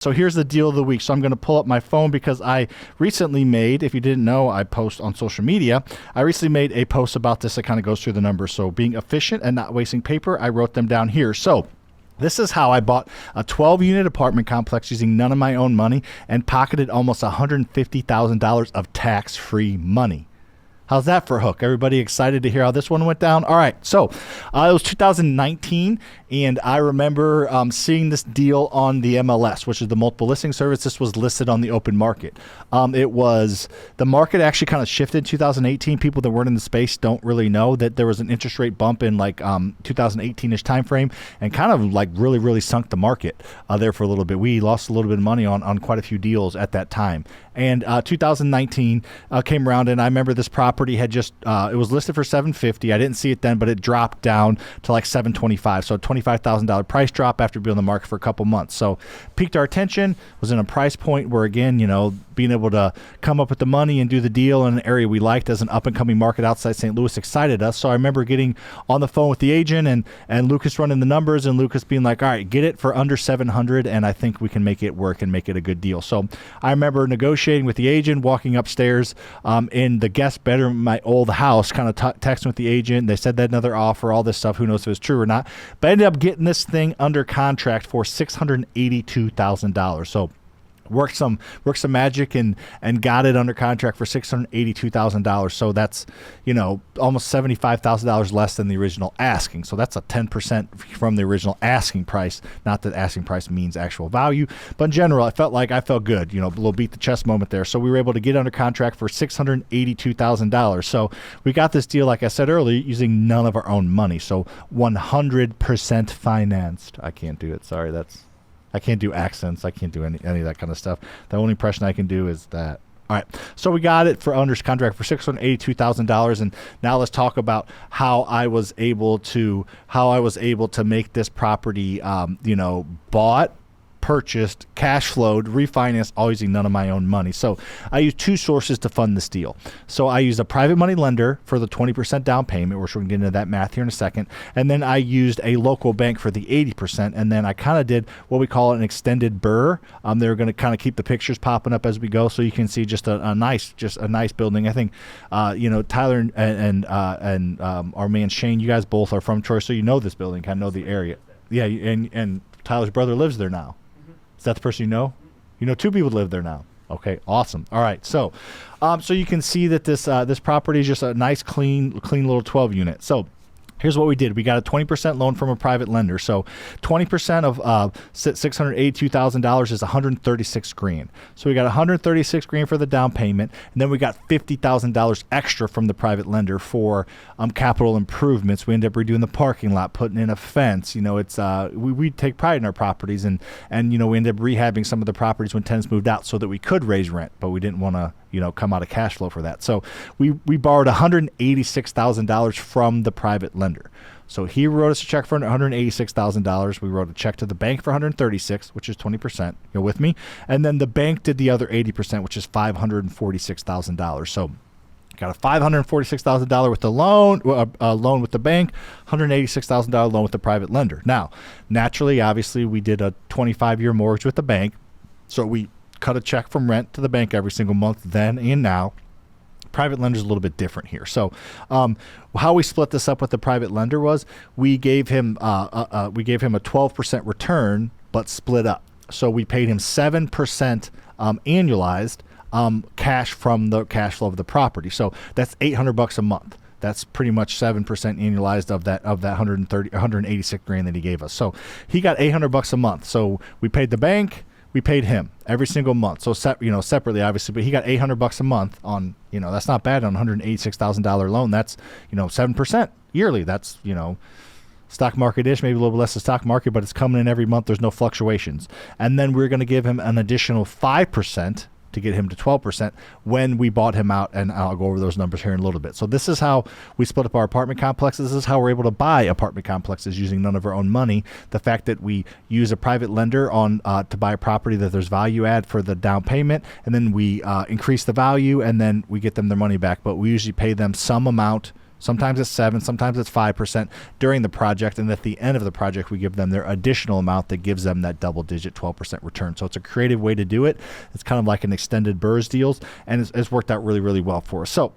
So here's the deal of the week. So I'm going to pull up my phone because I recently made, if you didn't know, I post on social media. I recently made a post about this that kind of goes through the numbers. So being efficient and not wasting paper, I wrote them down here. So this is how I bought a 12-unit apartment complex using none of my own money and pocketed almost $150,000 of tax-free money. How's that for a hook? Everybody excited to hear how this one went down? All right, so it was 2019, and I remember seeing this deal on the MLS, which is the multiple listing service. This was listed on the open market. The market actually kind of shifted in 2018. People that weren't in the space don't really know that there was an interest rate bump in like 2018-ish time frame, and kind of like really sunk the market there for a little bit. We lost a little bit of money on quite a few deals at that time. And 2019 came around, and I remember this property had just it was listed for $750. I didn't see it then, but it dropped down to like $725. So a $25,000 price drop after being on the market for a couple months. So piqued our attention, was in a price point where, again, being able to come up with the money and do the deal in an area we liked as an up-and-coming market outside St. Louis excited us. So I remember getting on the phone with the agent and Lucas running the numbers, and Lucas being like, all right, get it for under $700, and I think we can make it work and make it a good deal. So I remember negotiating with the agent, walking upstairs in the guest bedroom of my old house, kind of texting with the agent. They said they had another offer, all this stuff. Who knows if it was true or not. But I ended up getting this thing under contract for $682,000. So worked some magic and got it under contract for $682,000. So that's, almost $75,000 less than the original asking. So that's a 10% from the original asking price. Not that asking price means actual value, but in general, I felt good, a little beat the chest moment there. So we were able to get under contract for $682,000. So we got this deal, like I said earlier, using none of our own money. So 100% financed. I can't do it. Sorry. I can't do accents. I can't do any of that kind of stuff. The only impression I can do is that. All right. So we got it for under contract for $682,000. And now let's talk about how I was able to make this property, bought, purchased, cash flowed, refinanced, all using none of my own money. So I used two sources to fund this deal. So I used a private money lender for the 20% down payment, which we're going to get into that math here in a second. And then I used a local bank for the 80%. And then I kind of did what we call an extended BRRRR. They're going to kind of keep the pictures popping up as we go, so you can see just a nice building. I think, Tyler and our man Shane, you guys both are from Troy, so you know this building, kind of know the area. Yeah, and Tyler's brother lives there now. Is that the person you know? You know two people live there now. Okay, awesome. All right, so you can see that this property is just a nice, clean little 12-unit. So here's what we did. We got a 20% loan from a private lender. So 20% of $682,000 is $136,000. So we got $136,000 for the down payment, and then we got $50,000 extra from the private lender for capital improvements. We ended up redoing the parking lot, putting in a fence. We take pride in our properties, and we ended up rehabbing some of the properties when tenants moved out so that we could raise rent, but we didn't want to come out of cash flow for that. So we borrowed $186,000 from the private lender. So he wrote us a check for $186,000. We wrote a check to the bank for $136,000, which is 20%. You're with me? And then the bank did the other 80%, which is $546,000. So got a $546,000 with the loan with the bank, $186,000 loan with the private lender. Now, naturally, obviously, we did a 25-year mortgage with the bank. So we cut a check from rent to the bank every single month then and now. Private lender's a little bit different here. So how we split this up with the private lender was we gave him a 12% return, but split up. So we paid him 7% annualized cash from the cash flow of the property. So that's $800 a month. That's pretty much 7% annualized of that $186,000 that he gave us. So he got $800 a month. So we paid the bank. We paid him every single month. So, separately, obviously, but he got $800 a month on, that's not bad on a $186,000 loan. That's, 7% yearly. That's, stock market-ish, maybe a little bit less than stock market, but it's coming in every month. There's no fluctuations. And then we're going to give him an additional 5% to get him to 12% when we bought him out, and I'll go over those numbers here in a little bit. So this is how we split up our apartment complexes. This is how we're able to buy apartment complexes using none of our own money. The fact that we use a private lender on to buy a property that there's value add for the down payment, and then we increase the value, and then we get them their money back. But we usually pay them some amount Sometimes it's 7, sometimes it's 5% during the project, and at the end of the project, we give them their additional amount that gives them that double-digit 12% return. So it's a creative way to do it. It's kind of like an extended BRRRR deals, and it's worked out really, really well for us. So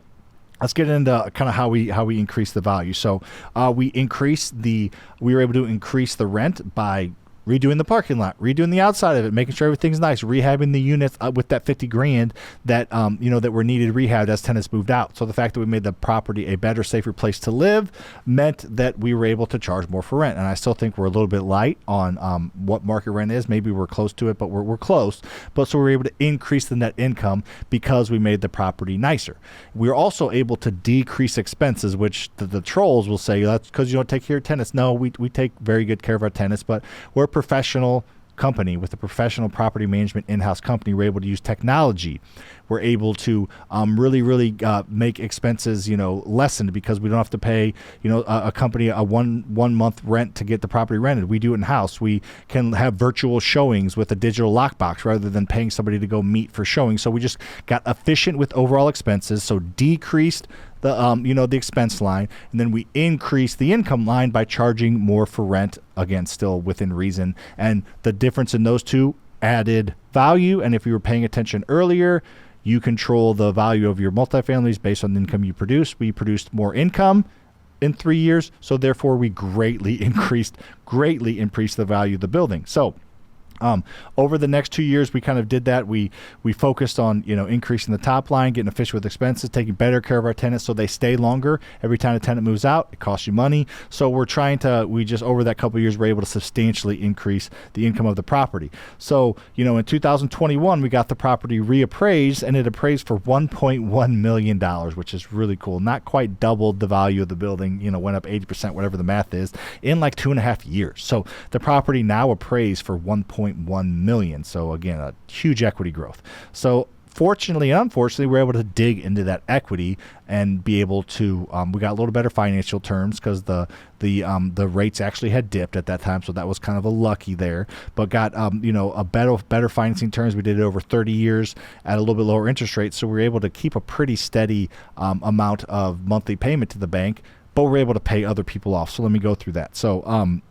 let's get into kind of how we increase the value. So we were able to increase the rent by redoing the parking lot, redoing the outside of it, making sure everything's nice, rehabbing the units with that 50 grand that that were needed rehabbed as tenants moved out. So the fact that we made the property a better, safer place to live meant that we were able to charge more for rent. And I still think we're a little bit light on what market rent is. Maybe we're close to it, but we're close. But so we're able to increase the net income because we made the property nicer. We're also able to decrease expenses, which the trolls will say that's because you don't take care of tenants. No, we take very good care of our tenants, but we're a professional company with a professional property management in-house company. We're able to use technology. We're able to really make expenses lessened because we don't have to pay a company a one month rent to get the property rented. We do it in-house. We can have virtual showings with a digital lockbox rather than paying somebody to go meet for showing. So we just got efficient with overall expenses, so decreased the expense line, and then we increase the income line by charging more for rent, again still within reason. And the difference in those two added value. And if you were paying attention earlier, you control the value of your multifamilies based on the income you produce. We produced more income in 3 years, so therefore we greatly increased the value of the building. So over the next 2 years, we kind of did that. We focused on increasing the top line, getting efficient with expenses, taking better care of our tenants so they stay longer. Every time a tenant moves out, it costs you money. So we just over that couple of years, we're able to substantially increase the income of the property. So in 2021, we got the property reappraised, and it appraised for $1.1 million, which is really cool. Not quite doubled the value of the building. Went up 80%, whatever the math is, in like 2.5 years. So the property now appraised for $1.1 million. So again, a huge equity growth. So fortunately and unfortunately, we're able to dig into that equity and be able to we got a little better financial terms because the rates actually had dipped at that time, so that was kind of a lucky there, but got a better financing terms. We did it over 30 years at a little bit lower interest rate, so we were able to keep a pretty steady amount of monthly payment to the bank, but we're able to pay other people off. So let me go through that. So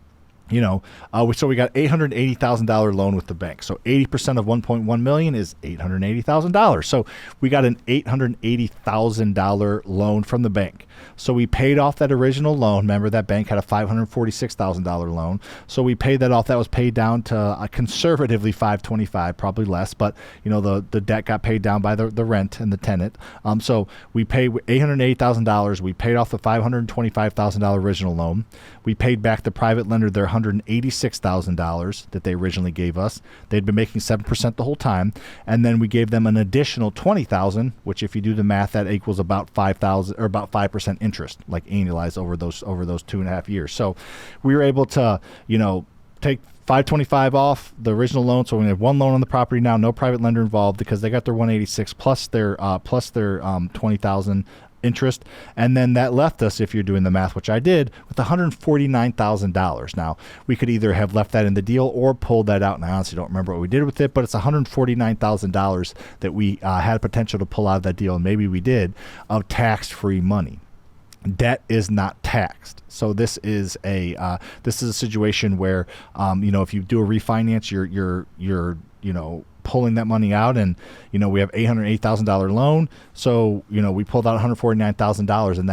so we got $880,000 loan with the bank. So 80% of 1.1 million is $880,000. So we got an $880,000 loan from the bank. So we paid off that original loan. Remember, that bank had a $546,000 loan. So we paid that off. That was paid down to conservatively $525,000, probably less, but the debt got paid down by the rent and the tenant. So we paid $880,000. We paid off the $525,000 original loan. We paid back the private lender their $186,000 that they originally gave us. They'd been making 7% the whole time, and then we gave them an additional $20,000, which, if you do the math, that equals about $5,000 or about 5% interest, like annualized over those 2.5 years. So we were able to take $525 off the original loan, so we have one loan on the property now, no private lender involved, because they got their $186 plus their $20,000 interest, and then that left us, if you're doing the math, which I did, with $149,000. Now, we could either have left that in the deal or pulled that out, and I honestly don't remember what we did with it, but it's $149,000 that we had potential to pull out of that deal, and maybe we did, of tax-free money. Debt is not taxed. So this is a situation where if you do a refinance, you're pulling that money out, and we have $808,000 loan. So we pulled out $149,000, and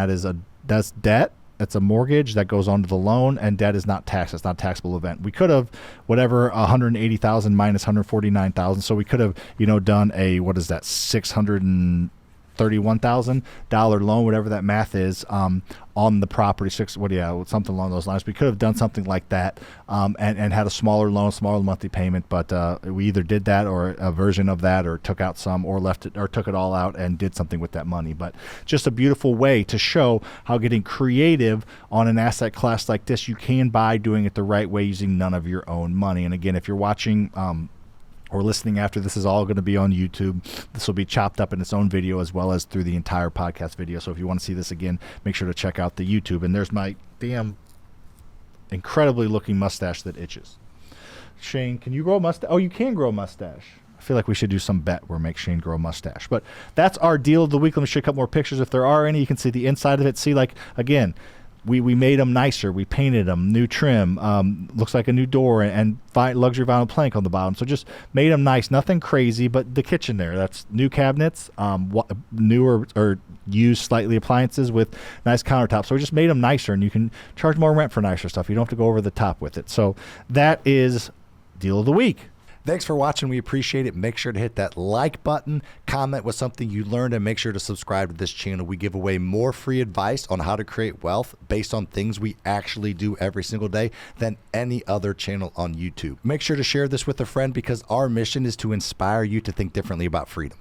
that's debt. That's a mortgage that goes onto the loan, and debt is not taxed. It's not a taxable event. We could have $180,000 minus $149,000. So we could have done a $631,000 loan, whatever that math is, on the property, something along those lines. We could have done something like that, and had a smaller loan, smaller monthly payment, but we either did that or a version of that, or took out some, or left it, or took it all out and did something with that money. But just a beautiful way to show how getting creative on an asset class like this, you can buy doing it the right way, using none of your own money. And again, if you're watching or listening after, this is all going to be on YouTube. This will be chopped up in its own video as well as through the entire podcast video. So if you want to see this again, make sure to check out the YouTube. And there's my damn incredibly looking mustache that itches. Shane, can you grow a mustache? Oh, you can grow a mustache. I feel like we should do some bet where make Shane grow a mustache. But that's our deal of the week. Let me show you a couple more pictures if there are any. You can see the inside of it. See, like, again, we made them nicer. We painted them, new trim, looks like a new door, and luxury vinyl plank on the bottom. So just made them nice. Nothing crazy, but the kitchen there, that's new cabinets, newer or used slightly appliances with nice countertops. So we just made them nicer, and you can charge more rent for nicer stuff. You don't have to go over the top with it. So that is deal of the week. Thanks for watching. We appreciate it. Make sure to hit that like button, comment with something you learned, and make sure to subscribe to this channel. We give away more free advice on how to create wealth based on things we actually do every single day than any other channel on YouTube. Make sure to share this with a friend because our mission is to inspire you to think differently about freedom.